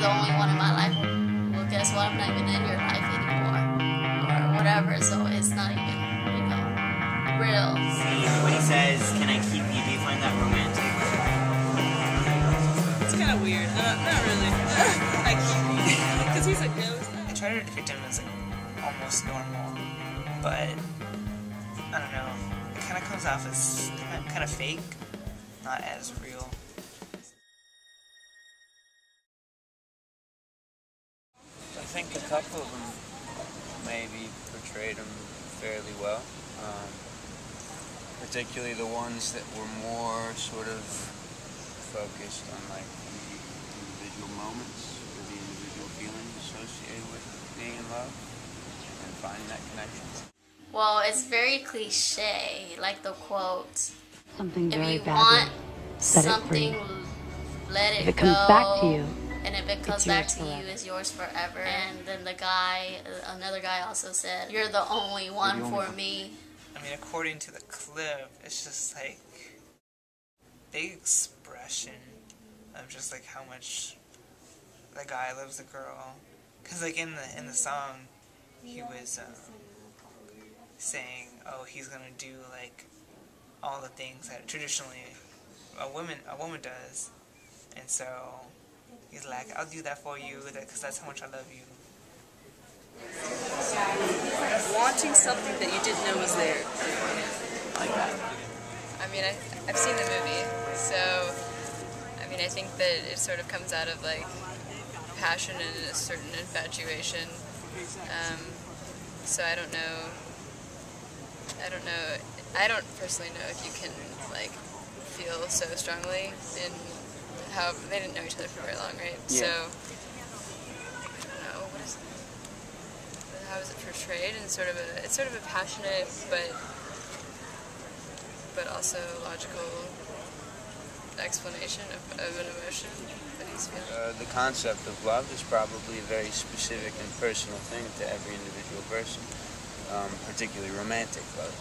the only one in my life. Well, guess what? I'm not even in your life anymore, or whatever. So it's not even, real. When he says, "Can I keep you?" Do you find that romantic? It's kind of weird. Not really. I keep you, because he's a ghost. I try to depict him as almost normal, but I don't know. It kind of comes off as kind of fake, not as real. I think a couple of them maybe portrayed him fairly well, particularly the ones that were more sort of focused on like the individual moments or the individual feelings associated with being in love and finding that connection. Well, it's very cliche, like the quote, Something very if you badly, want set it something, free. let it go. If it comes back to you, and if it comes it's back yours to you, forever. it's yours forever. And then another guy also said, "You're the only one for me." I mean, according to the clip, it's just like big expression of just like how much the guy loves the girl. Cause like in the song, he was saying, "Oh, he's gonna do like all the things that traditionally a woman does," and so he's like, "I'll do that for you, because that's how much I love you." Wanting something that you didn't know was there. Like that. I mean, I've seen the movie, so I mean, I think that it sort of comes out of like passion and a certain infatuation. So I don't know. I don't personally know if you can like feel so strongly in how they didn't know each other for very long, right? Yeah. So I don't know how is it portrayed, and it's sort of a passionate but also logical explanation of an emotion that he's feeling. The concept of love is probably a very specific and personal thing to every individual person, particularly romantic love.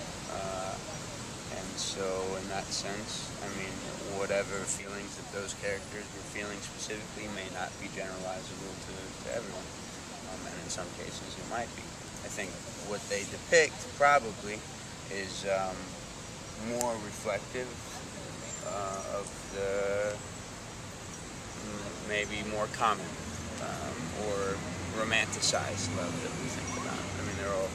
And so in that sense, I mean, whatever feelings that those characters were feeling specifically may not be generalizable to everyone. And in some cases it might be. I think what they depict probably is more reflective of the maybe more common or romanticized love that we think about. I mean, they're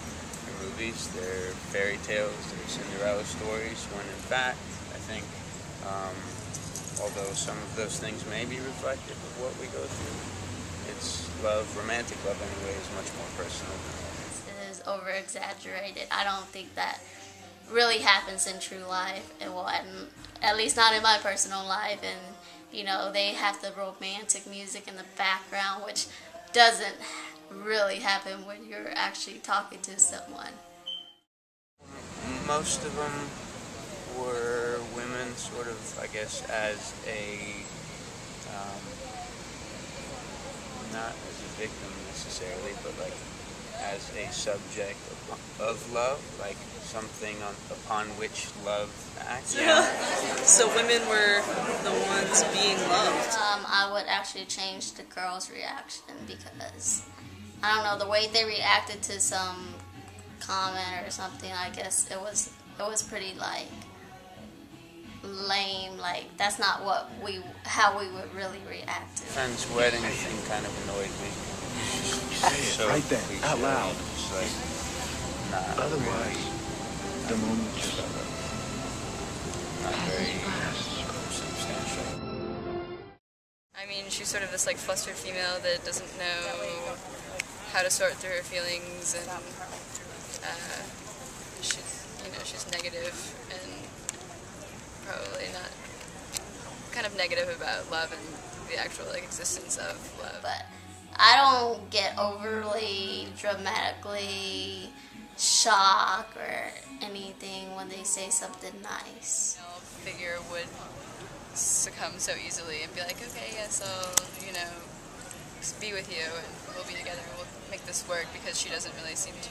movies, they're fairy tales, they're Cinderella stories, when in fact, I think, although some of those things may be reflective of what we go through, it's love, romantic love anyway, is much more personal. It is over-exaggerated. I don't think that really happens in true life, and well, at least not in my personal life. And they have the romantic music in the background, which doesn't really happen when you're actually talking to someone. Most of them were women, sort of, I guess, as a not as a victim necessarily, but like as a subject of love, like something upon which love acts. Yeah. So women were the ones being loved. I would actually change the girl's reaction, because I don't know, the way they reacted to some comment or something, I guess it was pretty like lame. Like that's not how we would really react to it. Friend's wedding thing kind of annoyed me. Say it right then, out loud. It's like, nah, otherwise, the moment you're not very substantial. I mean, she's sort of this like flustered female that doesn't know how to sort through her feelings, and she's negative and probably not kind of negative about love and the actual like existence of love. But I don't get overly dramatically shocked or anything when they say something nice. No figure would succumb so easily and be like, okay, yes, I'll be with you and we'll be together and we'll make this work, because she doesn't really seem to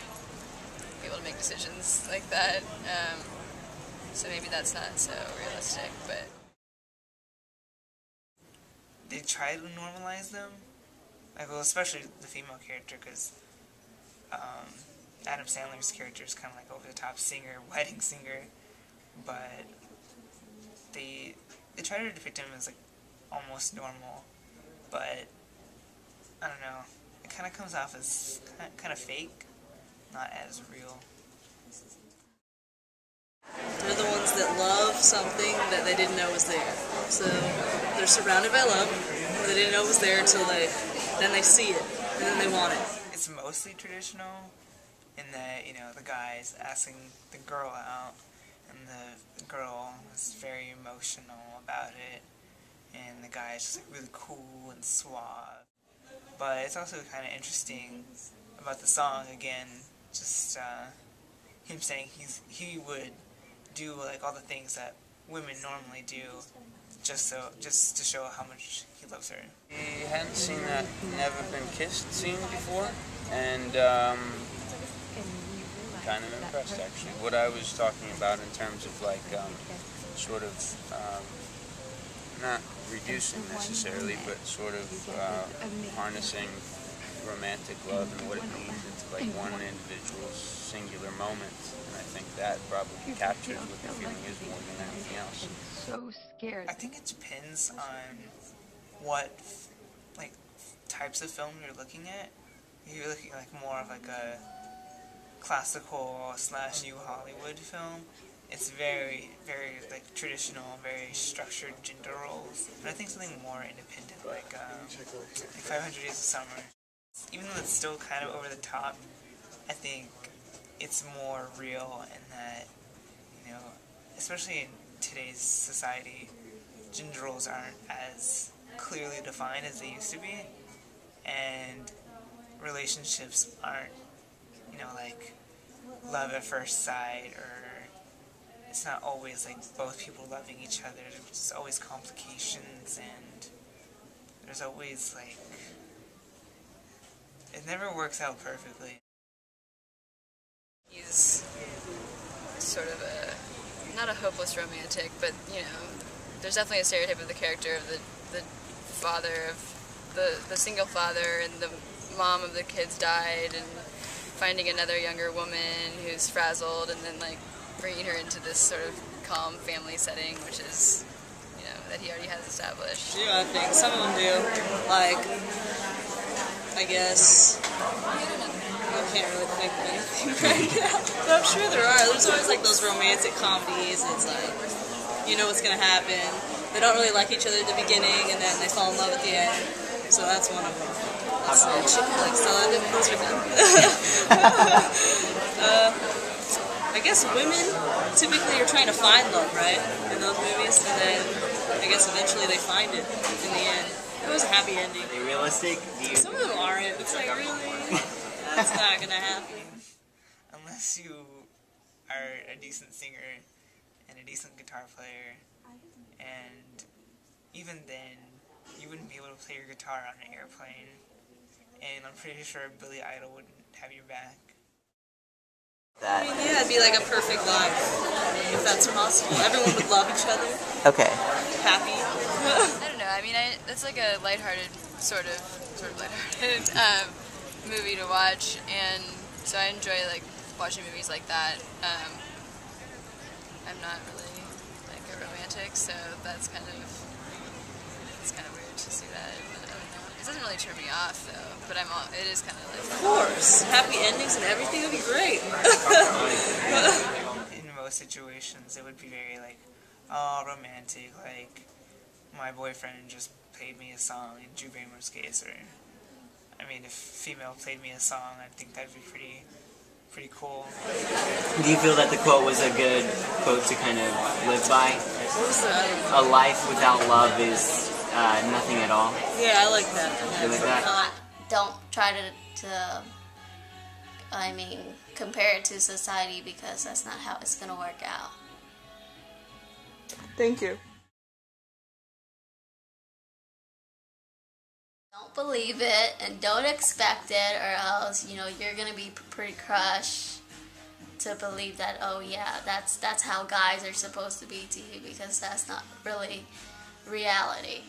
be able to make decisions like that. So maybe that's not so realistic, but they try to normalize them, like, well, especially the female character, because Adam Sandler's character is kind of like over the top singer, wedding singer, but they try to depict him as like almost normal, but I don't know, it kind of comes off as kind of fake, not as real. They're the ones that love something that they didn't know was there. So they're surrounded by love, they didn't know it was there until then they see it, and then they want it. It's mostly traditional in that, you know, the guy's asking the girl out, and the girl is very emotional about it, and the guy is just like really cool and suave. But it's also kind of interesting about the song, again, just him saying he would do like all the things that women normally do just to show how much he loves her. We hadn't seen that never been kissed scene before, and kind of impressed actually. What I was talking about in terms of like sort of not reducing necessarily, but sort of harnessing romantic love and what it means into like one individual's singular moment. And I think that probably captures what the feeling is more than anything else. So scared. I think it depends on what like types of film you're looking at. If you're looking like more of like a classical / new Hollywood film, it's very, very like traditional, very structured gender roles. But I think something more independent, like 500 Days of Summer, even though it's still kind of over the top, I think it's more real in that, you know, especially in today's society, gender roles aren't as clearly defined as they used to be, and relationships aren't, you know, like love at first sight, or it's not always like both people loving each other. There's always complications, and there's always like, it never works out perfectly. He's sort of not a hopeless romantic, but, you know, there's definitely a stereotype of the character of the father, of the single father, and the mom of the kids died, and finding another younger woman who's frazzled, and then like bringing her into this sort of calm family setting, which is, you know, that he already has established. Yeah, I think some of them do. Like, I guess I can't really think of anything right now, but I'm sure there are. There's always like those romantic comedies. It's like, you know what's gonna happen. They don't really like each other at the beginning, and then they fall in love at the end. So that's one of them. That's chick flicks. So those are good. I guess women typically are trying to find love, right, in those movies, and then I guess eventually they find it in the end. It was a happy ending. Are they realistic? Some of them aren't. It's like, really? That's not gonna happen. Unless you are a decent singer and a decent guitar player, and even then, you wouldn't be able to play your guitar on an airplane, and I'm pretty sure Billy Idol wouldn't have your back. I mean, yeah, it'd be like a perfect life, if that's possible. Everyone would love each other. Okay. Happy. I don't know, I mean, that's like a lighthearted, sort of lighthearted movie to watch, and so I enjoy like watching movies like that. I'm not really like a romantic, so it's kind of weird to see that. But, I don't know. It doesn't really turn me off though, but it is kind of like, Of course, happy endings and everything would be great. In most situations, it would be very like, oh, romantic, like my boyfriend just played me a song in Drew Barrymore's case, or I mean, if a female played me a song, I think that'd be pretty cool. Do you feel that the quote was a good quote to kind of live by? What was that? A life without love is nothing at all. Yeah, I like that. You like that? Don't try to compare it to society, because that's not how it's gonna work out. Thank you. Don't believe it and don't expect it, or else, you know, you're gonna be pretty crushed to believe that, oh yeah, that's how guys are supposed to be to you, because that's not really reality.